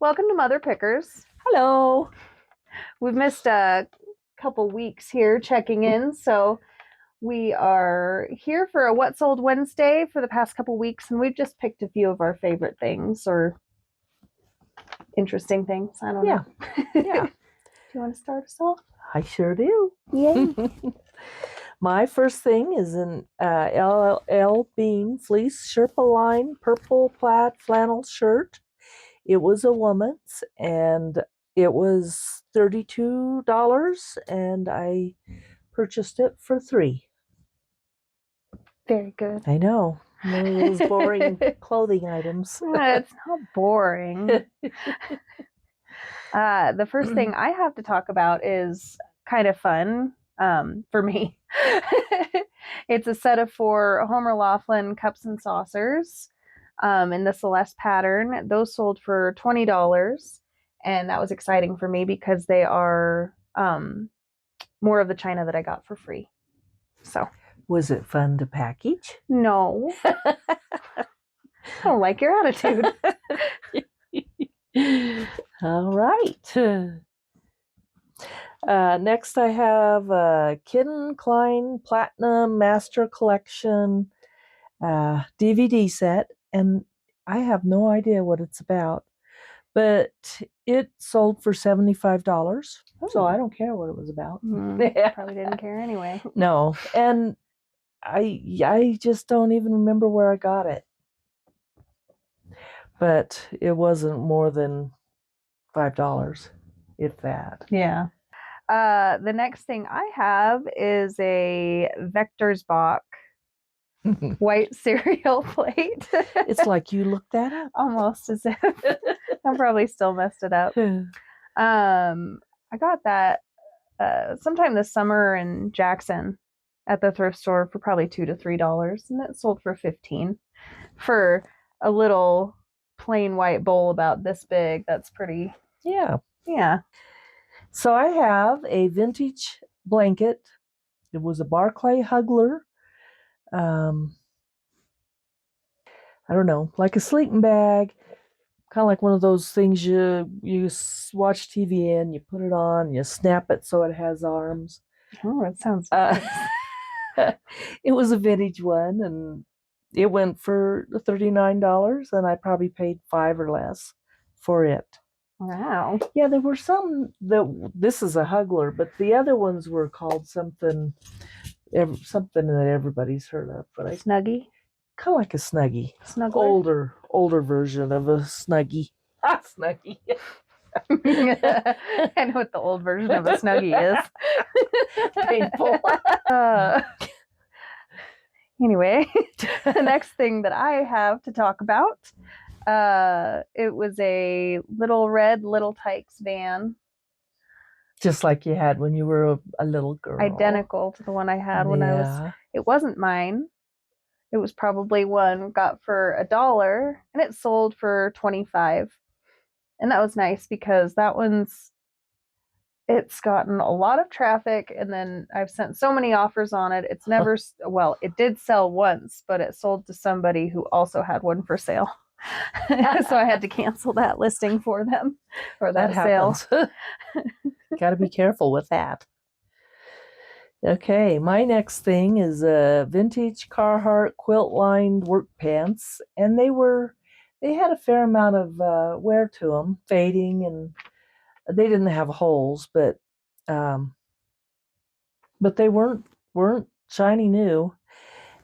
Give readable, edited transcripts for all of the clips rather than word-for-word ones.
Welcome to Mother Pickers. Hello. We've missed a couple weeks here checking in, so we are here for a What Sold Wednesday for the past couple weeks, and we've just picked a few of our favorite things or interesting things. I don't know. Yeah. Do you want to start us off? I sure do. Yay. My first thing is an LL Bean fleece Sherpa line purple plaid flannel shirt. It was a woman's and it was $32 and I purchased it for $3. Very good. I know. One of those boring clothing items. It's not boring. The first thing I have to talk about is kind of fun for me. It's a set of 4 Homer Laughlin cups and saucers in the Celeste pattern. Those sold for $20, and that was exciting for me because they are more of the china that I got for free. So, was it fun to package? No. I don't like your attitude. All right. Next I have a Kidden Klein Platinum Master Collection DVD set, and I have no idea what it's about, but it sold for $75, so I don't care what it was about. Probably didn't care anyway. No, and I just don't even remember where I got it, but it wasn't more than $5, if that. Yeah. The next thing I have is a Vector's Bach white cereal plate. It's like you looked that up. Almost as if I probably still messed it up. I got that sometime this summer in Jackson at the thrift store for probably $2 to $3, and it sold for $15 for a little plain white bowl about this big. That's pretty. Yeah. So I have a vintage blanket. It was a Barclay Hugler. I don't know, like a sleeping bag, kind of like one of those things you watch TV in, you put it on, you snap it so it has arms. Oh, it sounds nice. It was a vintage one, and it went for $39, and I probably paid $5 or less for it. Wow. Yeah, there were some this is a Hugler, but the other ones were called something that everybody's heard of. But Snuggie? Kind of like a Snuggie. Snuggler? Older version of a Snuggie. Snuggie. I know what the old version of a Snuggie is. Painful. Anyway, the next thing that I have to talk about, it was a little red Little Tykes van. Just like you had when you were a little girl. Identical to the one I had when I was. It wasn't mine. It was probably one got for $1, and it sold for $25. And that was nice because it's gotten a lot of traffic, and then I've sent so many offers on it. It's never, well, it did sell once, but it sold to somebody who also had one for sale. So I had to cancel that listing for them, or that sale. Got to be careful with that. Okay, my next thing is a vintage Carhartt quilt-lined work pants, and they had a fair amount of wear to them, fading, and they didn't have holes, but they weren't shiny new,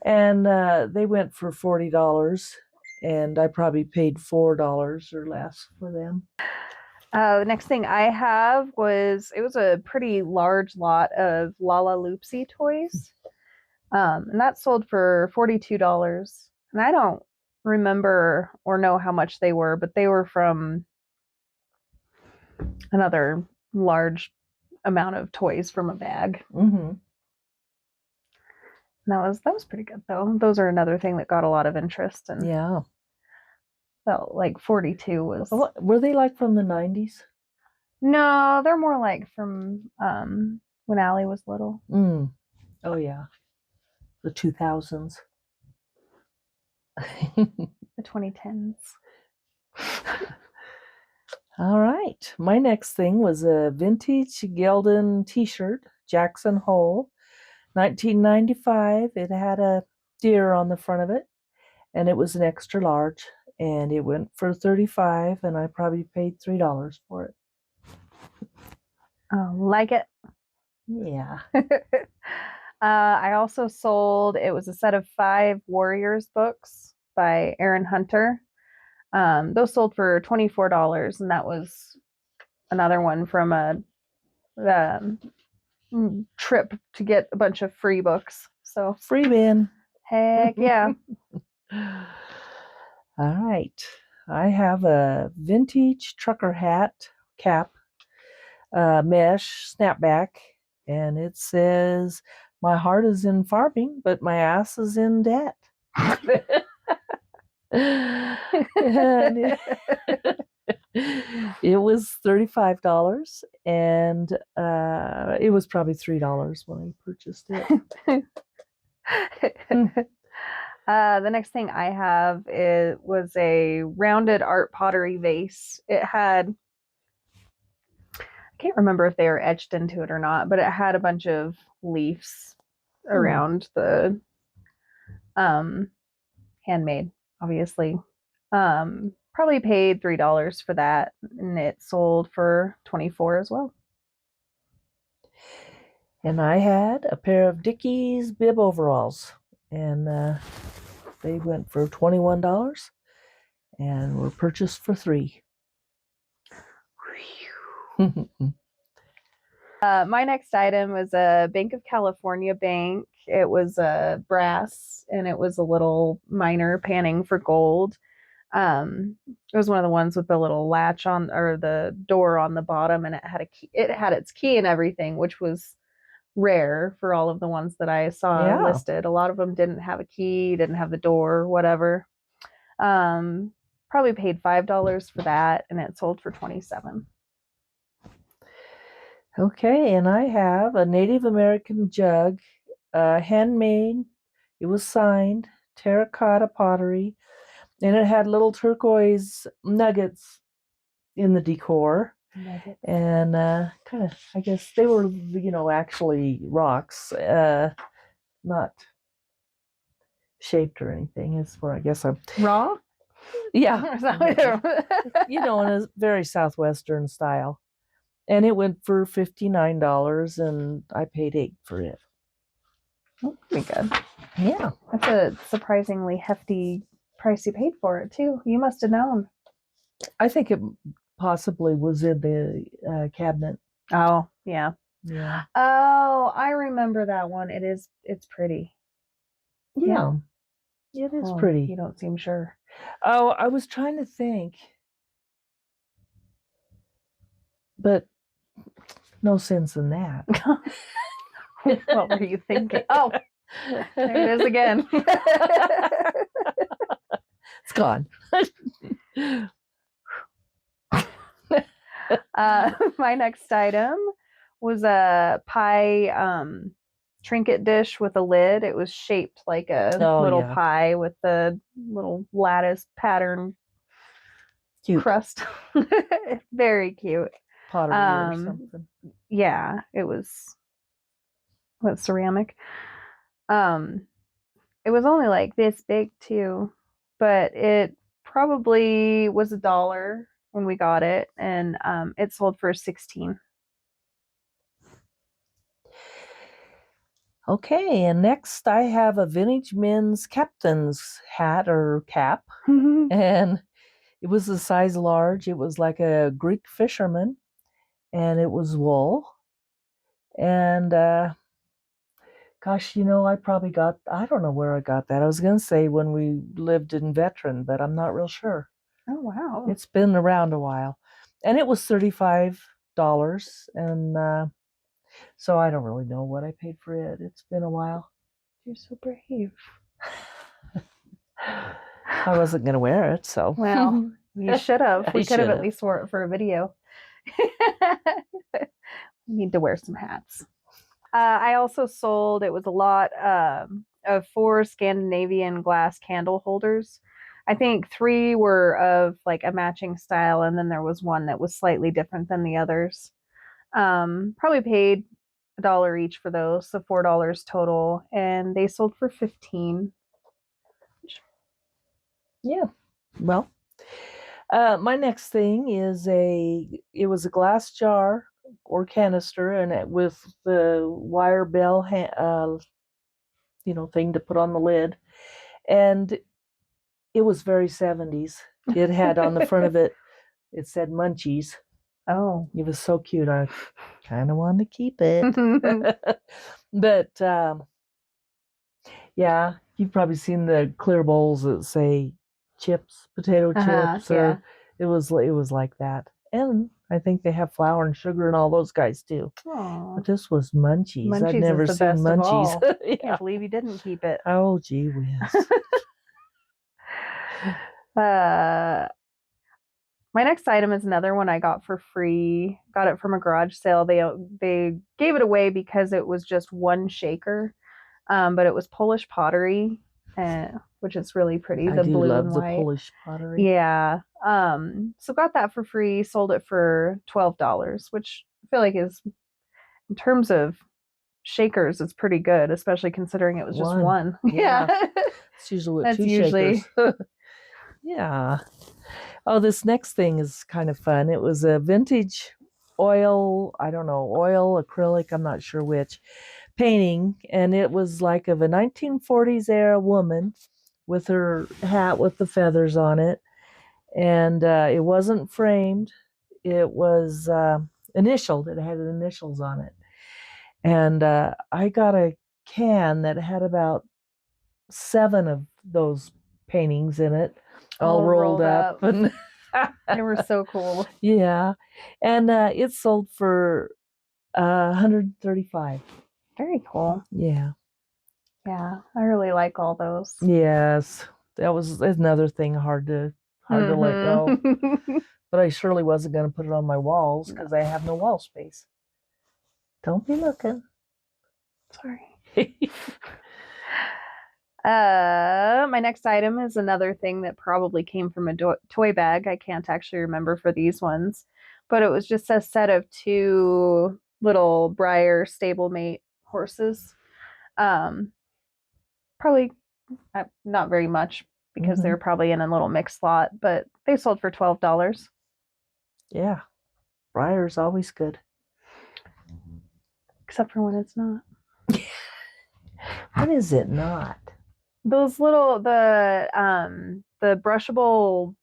and they went for $40, and I probably paid $4 or less for them. The next thing I have was a pretty large lot of Lala Loopsy toys. And that sold for $42. And I don't remember or know how much they were, but they were from another large amount of toys from a bag. Mm-hmm. That was pretty good, though. Those are another thing that got a lot of interest, and felt like 42 was. Were they like from the 90s? No, they're more like from when Allie was little. Oh yeah, the 2000s. The 2010s. All right. My next thing was a vintage Gelden t-shirt, Jackson Hole, 1995. It had a deer on the front of it, and it was an extra large, and it went for 35, and I probably paid $3 for it. Like it. Yeah. I also sold, it was a set of 5 Warriors books by Aaron Hunter. Those sold for $24, and that was another one from a trip to get a bunch of free books. So Free bin. heck yeah. All right. I have a vintage trucker hat cap, mesh snapback, and it says, "My heart is in farming, but my ass is in debt." And it was $35, and it was probably $3 when I purchased it. The next thing I have was a rounded art pottery vase. It had, I can't remember if they were etched into it or not, but it had a bunch of leaves around the handmade, obviously. Probably paid $3 for that, and it sold for 24 as well. And I had a pair of Dickies bib overalls, and they went for $21 and were purchased for $3. My next item was a Bank of California bank. It was a brass, and it was a little miner panning for gold. It was one of the ones with the little latch on, or the door on the bottom, and it had a key. It had its key and everything, which was rare for all of the ones that I saw listed. A lot of them didn't have a key, didn't have the door, whatever. Probably paid $5 for that, and it sold for 27. Okay, and I have a Native American jug, handmade. It was signed, terracotta pottery, and it had little turquoise nuggets in the decor. Nuggets. And kind of, I guess they were, actually rocks, not shaped or anything. It's where I guess I'm Raw? Yeah. In a very Southwestern style. And it went for $59, and I paid $8 for it. Pretty good. Yeah. That's a surprisingly hefty price you paid for it, too. You must have known. I think it possibly was in the cabinet. Oh, yeah. Yeah. Oh, I remember that one. It's pretty. Yeah. It is pretty. You don't seem sure. Oh, I was trying to think. But no sense in that. What were you thinking? Oh, there it is again. It's gone. My next item was a pie trinket dish with a lid. It was shaped like a little pie with the little lattice pattern crust. Very cute. Pottery or something. Yeah, it was ceramic. It was only like this big too, but it probably was $1 when we got it, and it sold for 16. Okay, and next I have a vintage men's captain's hat or cap, and it was a size large. It was like a Greek fisherman, and it was wool. And gosh, I probably I don't know where I got that. I was going to say when we lived in Veteran, but I'm not real sure. Oh, wow. It's been around a while. And it was $35. And so I don't really know what I paid for it. It's been a while. You're so brave. I wasn't going to wear it, so. Well, you should have. We could have at least wore it for a video. We need to wear some hats. I also sold, it was a lot of 4 Scandinavian glass candle holders. I think 3 were of like a matching style, and then there was one that was slightly different than the others. Probably paid $1 each for those, so $4 total, and they sold for 15. Yeah. Well, my next thing is it was a glass jar or canister, and it with the wire bell, thing to put on the lid, and it was very 70s. It had on the front of it, it said Munchies. Oh. It was so cute. I kind of wanted to keep it. But yeah, you've probably seen the clear bowls that say chips, potato chips, or it was like that. And I think they have flour and sugar and all those guys too. Aww. But this was Munchies. Munchies I'd never is the seen best Munchies. Of all. Yeah. Can't believe you didn't keep it. Oh, gee whiz. My next item is another one I got for free. Got it from a garage sale. They gave it away because it was just one shaker, but it was Polish pottery, which is really pretty. The blue and white. Polish pottery. Yeah. So got that for free. Sold it for $12, which I feel like is, in terms of shakers, it's pretty good, especially considering it was just one. Yeah. It's usually with two shakers. Yeah. Oh, this next thing is kind of fun. It was a vintage oil acrylic, I'm not sure which, painting, and it was like of a 1940s era woman with her hat with the feathers on it, and it wasn't framed. It was initialed. It had initials on it, and I got a can that had about 7 of those paintings in it, all rolled up. And they were so cool. Yeah, and it sold for $135. Very cool. Yeah. Yeah, I really like all those. Yes, that was another thing hard to let go. But I surely wasn't going to put it on my walls because I have no wall space. Don't be looking. Sorry. My next item is another thing that probably came from a toy bag. I can't actually remember for these ones, but it was just a set of 2 little Breyer stablemate horses. Probably not very much because they're probably in a little mixed lot, but they sold for $12. Yeah, Breyer's always good, except for when it's not. When is it not? Those little the brushable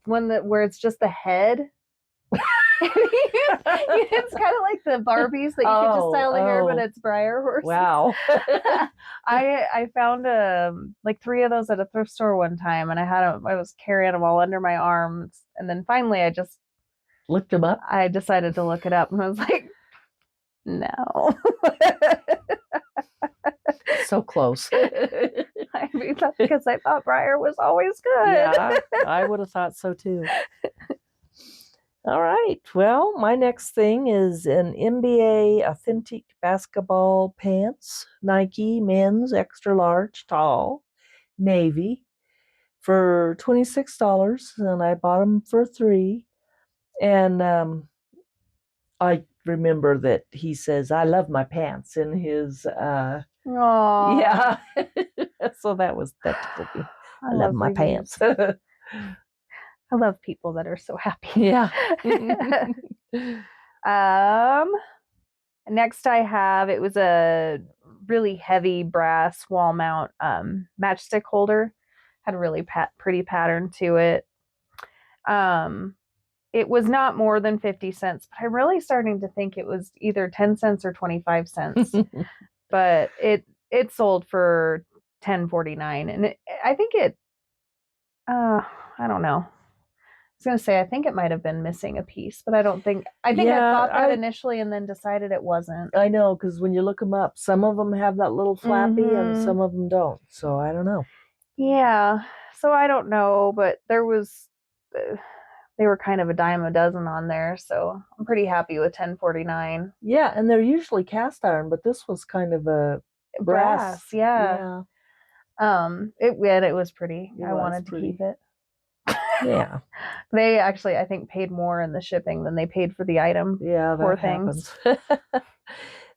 one where it's just the head. It's kind of like the Barbies that you could just style the hair, but it's Breyer horses. Wow. I found like 3 of those at a thrift store one time, and I was carrying them all under my arms, and then finally I just looked them up. I decided to look it up, and I was like, no. So close. I mean, that's because I thought Breyer was always good. Yeah, I would have thought so too. All right. Well, my next thing is an NBA authentic basketball pants, Nike men's extra large, tall, navy, for $26, and I bought them for $3. And I remember that he says, "I love my pants" in his. Aww. Yeah. So that's cool. I love my pants. I love people that are so happy. Yeah. Next I have, it was a really heavy brass wall mount matchstick holder. Had a really pretty pattern to it. It was not more than 50 cents, but I'm really starting to think it was either 10 cents or 25 cents. But it sold for $10.49, and I think I don't know. I was going to say, I think it might have been missing a piece, but I think I thought that initially and then decided it wasn't. I know, because when you look them up, some of them have that little flappy and some of them don't. So I don't know. Yeah. So I don't know, but they were kind of a dime a dozen on there. So I'm pretty happy with $10.49. Yeah. And they're usually cast iron, but this was kind of a brass. Yeah. It was pretty. I wanted to keep it. Yeah. They actually, I think, paid more in the shipping than they paid for the item. Yeah, Poor that things. happens.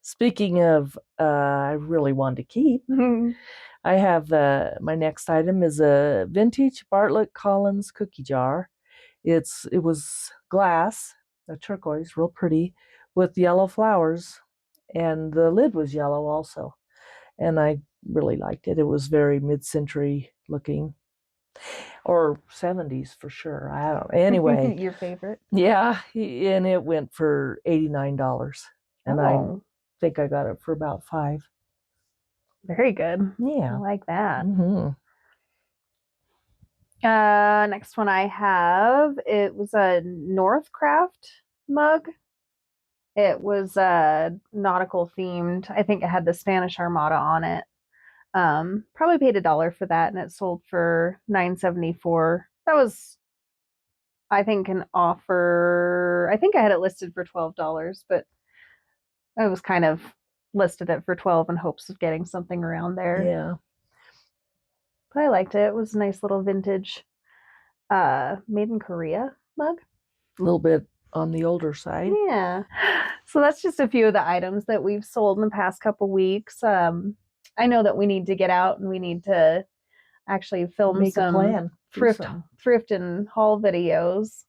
Speaking of, I really wanted to keep. I have my next item is a vintage Bartlett Collins cookie jar. It was glass, a turquoise, real pretty, with yellow flowers, and the lid was yellow also. And I really liked it. It was very mid-century looking, or 70s for sure. I don't know. Anyway, Your favorite? yeah, and it went for $89, and I Oh, think I got it for about $5. very good. I Yeah. like that. Mm-hmm. Next one I have, it was a Northcraft mug. It was nautical themed. I think it had the Spanish Armada on it. Probably paid $1 for that, and it sold for $9.74. That was, I think, an offer. I think I had it listed for $12, but I was kind of listed it for 12 in hopes of getting something around there. Yeah. But I liked it. It was a nice little vintage made in Korea mug. A little bit on the older side. Yeah. So that's just a few of the items that we've sold in the past couple weeks. I know that we need to get out and we need to actually film Make a some plan. thrift and haul videos.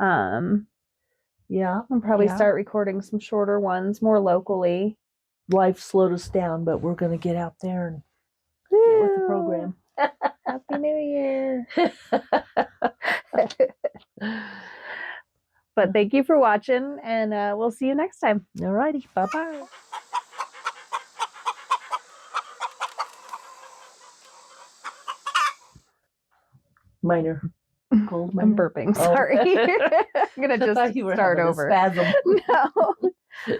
Yeah. I'll probably Yeah. start recording some shorter ones more locally. Life slowed us down, but we're going to get out there and get with the program. Happy New Year. But thank you for watching, and we'll see you next time. All righty. Bye-bye. Minor. Cold minor. I'm burping. Sorry. I'm going to just you were start having a over. spasm. No.